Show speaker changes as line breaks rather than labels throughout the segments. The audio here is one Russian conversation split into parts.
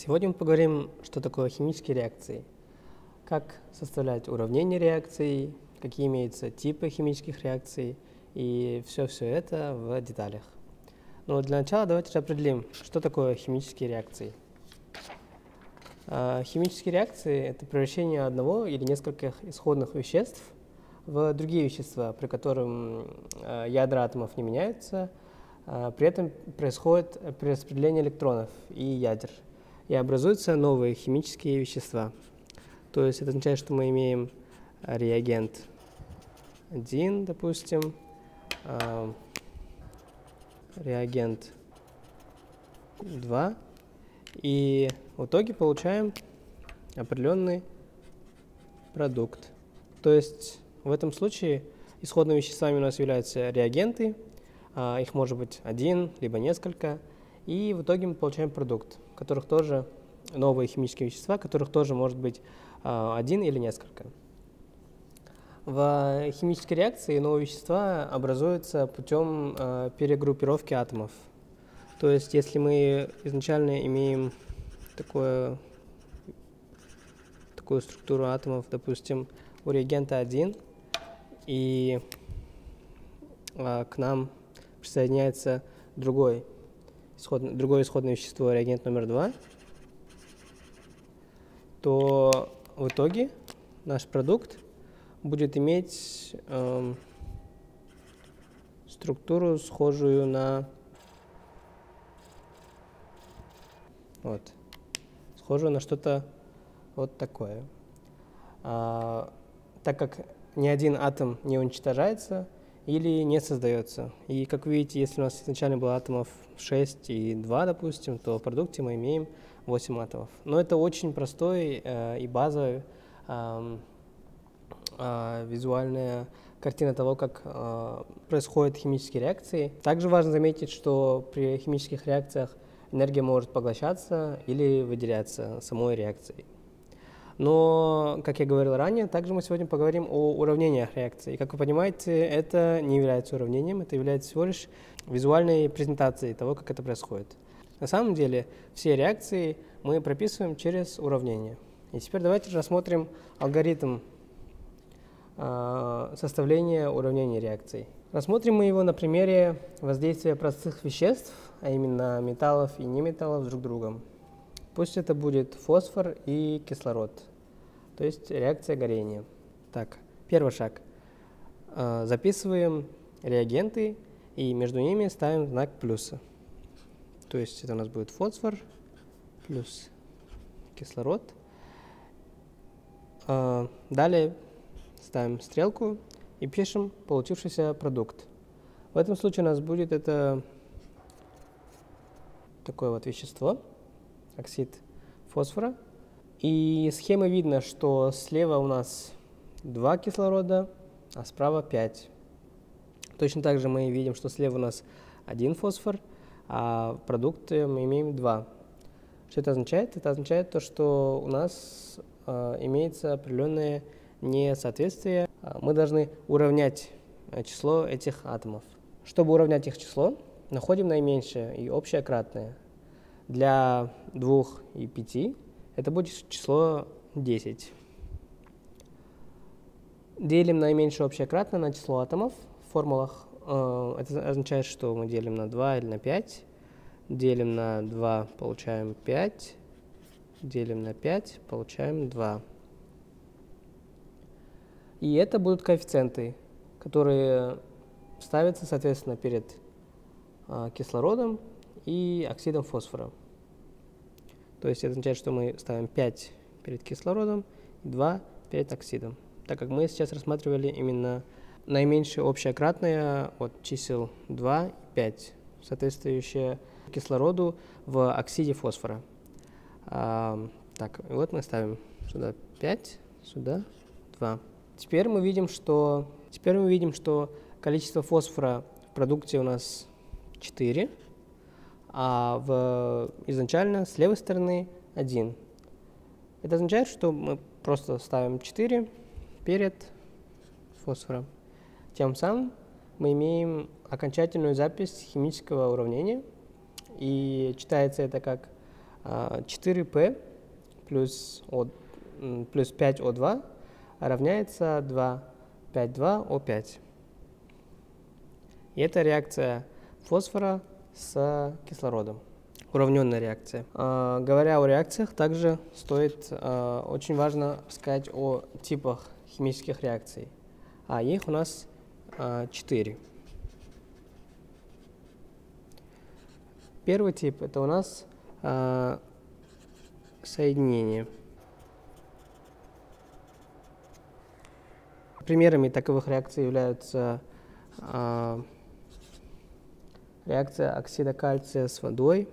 Сегодня мы поговорим, что такое химические реакции, как составлять уравнения реакций, какие имеются типы химических реакций и все это в деталях. Но для начала давайте определим, что такое химические реакции. Химические реакции – это превращение одного или нескольких исходных веществ в другие вещества, при котором ядра атомов не меняются, при этом происходит перераспределение электронов и ядер, и образуются новые химические вещества. То есть это означает, что мы имеем реагент 1, допустим, реагент 2, и в итоге получаем определенный продукт. То есть в этом случае исходными веществами у нас являются реагенты, их может быть один, либо несколько, и в итоге мы получаем продукт, в которых тоже новые химические вещества, которых тоже может быть один или несколько. В химической реакции новые вещества образуются путем перегруппировки атомов. То есть если мы изначально имеем такую структуру атомов, допустим, у реагента 1, и к нам присоединяется другое исходное вещество, реагент номер 2, то в итоге наш продукт будет иметь структуру, схожую на что-то вот такое. Так как ни один атом не уничтожается или не создается. И как вы видите, если у нас изначально было атомов 6 и 2, допустим, то в продукте мы имеем 8 атомов. Но это очень простой и базовый визуальная картина того, как происходят химические реакции. Также важно заметить, что при химических реакциях энергия может поглощаться или выделяться самой реакцией. Но, как я говорил ранее, также мы сегодня поговорим о уравнениях реакции. Как вы понимаете, это не является уравнением, это является всего лишь визуальной презентацией того, как это происходит. На самом деле, все реакции мы прописываем через уравнение. И теперь давайте рассмотрим алгоритм составления уравнений реакций. Рассмотрим мы его на примере воздействия простых веществ, а именно металлов и неметаллов друг с другом. Пусть это будет фосфор и кислород, то есть реакция горения. Так, первый шаг. Записываем реагенты и между ними ставим знак плюса. То есть это у нас будет фосфор плюс кислород. Далее ставим стрелку и пишем получившийся продукт. В этом случае у нас будет это такое вот вещество, оксид фосфора. И схемы видно, что слева у нас 2 кислорода, а справа 5. Точно так же мы видим, что слева у нас 1 фосфор, а в продукте мы имеем 2. Что это означает? Это означает то, что у нас имеется определенное несоответствие. Мы должны уравнять число этих атомов. Чтобы уравнять их число, находим наименьшее и общее кратное. Для 2 и 5 это будет число 10. Делим наименьшее общее кратное на число атомов в формулах. Это означает, что мы делим на 2 или на 5. Делим на 2, получаем 5. Делим на 5, получаем 2. И это будут коэффициенты, которые ставятся, соответственно, перед кислородом и оксидом фосфора. То есть это означает, что мы ставим 5 перед кислородом и 2 перед оксидом, так как мы сейчас рассматривали именно наименьшее общее кратное от чисел 2 и 5, соответствующее кислороду в оксиде фосфора. Так, и вот мы ставим сюда 5, сюда 2. Теперь мы видим, что количество фосфора в продукте у нас 4, а изначально с левой стороны 1. Это означает, что мы просто ставим 4 перед фосфором. Тем самым мы имеем окончательную запись химического уравнения, и читается это как 4P плюс 5O2 равняется 2,5,2O5. И это реакция фосфора с кислородом. Уравненная реакция. Говоря о реакциях, также стоит очень важно сказать о типах химических реакций. А их у нас 4. Первый тип – это у нас соединение. Примерами таковых реакций являются реакция оксида кальция с водой,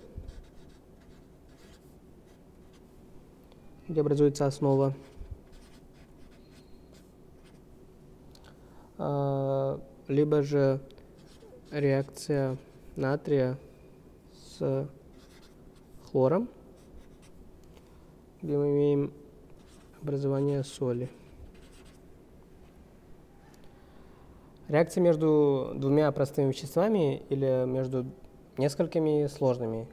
где образуется основа, либо же реакция натрия с хлором, где мы имеем образование соли. Реакция между двумя простыми веществами или между несколькими сложными.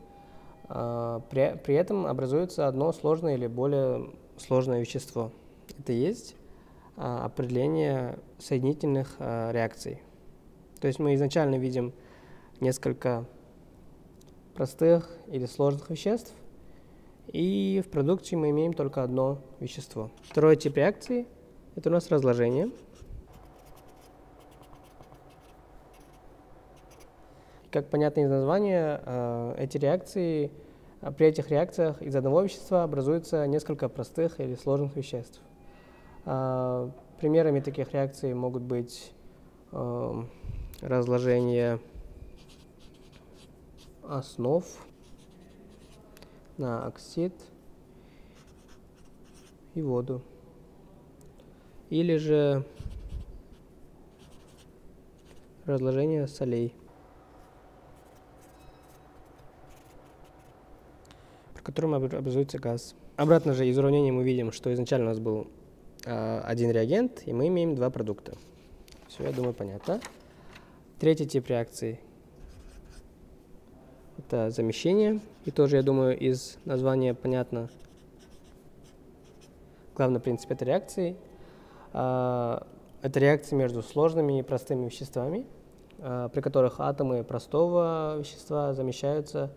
При этом образуется одно сложное или более сложное вещество. Это и есть определение соединительных реакций. То есть мы изначально видим несколько простых или сложных веществ, и в продукте мы имеем только одно вещество. Второй тип реакции – это у нас разложение. Как понятно из названия, при этих реакциях из одного вещества образуется несколько простых или сложных веществ. Примерами таких реакций могут быть разложение основ на оксид и воду, или же разложение солей, при котором образуется газ. Обратно же из уравнения мы видим, что изначально у нас был один реагент, и мы имеем два продукта. Все, я думаю, понятно. Третий тип реакции – это замещение. И тоже, я думаю, из названия понятно главный принцип этой реакции. Это реакция между сложными и простыми веществами, при которых атомы простого вещества замещаются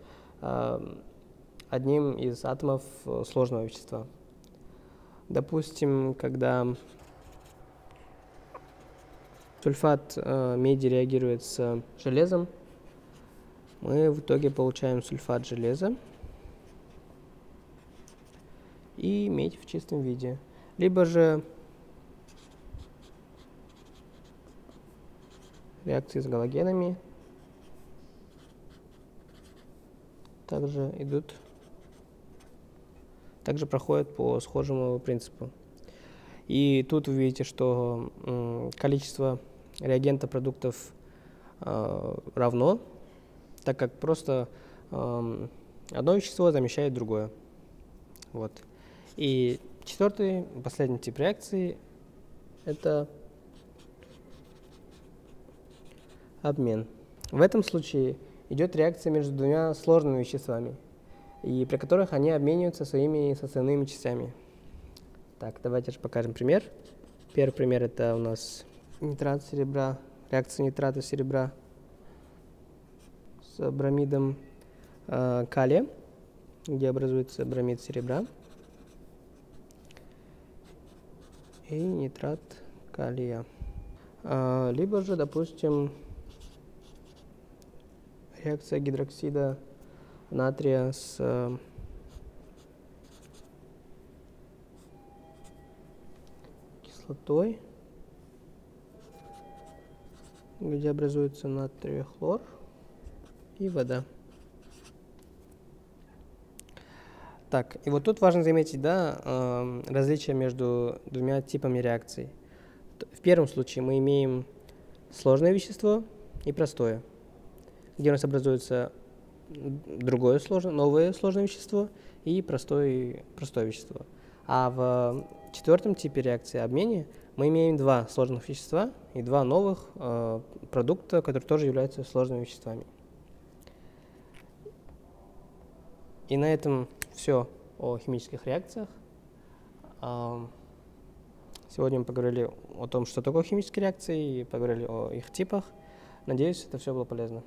одним из атомов сложного вещества. Допустим, когда сульфат меди реагирует с железом, мы в итоге получаем сульфат железа и медь в чистом виде. Либо же реакции с галогенами также проходят по схожему принципу. И тут вы видите, что количество реагента продуктов равно, так как просто одно вещество замещает другое. Вот. И четвертый, последний тип реакции – это обмен. В этом случае идет реакция между двумя сложными веществами, и при которых они обмениваются своими составными частями. Так, давайте же покажем пример. Первый пример – это у нас нитрат серебра, реакция нитрата серебра с бромидом калия, где образуется бромид серебра, и нитрат калия. Либо же, допустим, реакция гидроксида натрия с кислотой, где образуется натрий хлор и вода. Так, и вот тут важно заметить, да, различие между двумя типами реакций. В первом случае мы имеем сложное вещество и простое, где у нас образуется другое новое сложное вещество и простое вещество. А в четвертом типе реакции обмене мы имеем два сложных вещества и два новых продукта, которые тоже являются сложными веществами. И на этом все о химических реакциях. Сегодня мы поговорили о том, что такое химические реакции, и поговорили о их типах. Надеюсь, это все было полезно.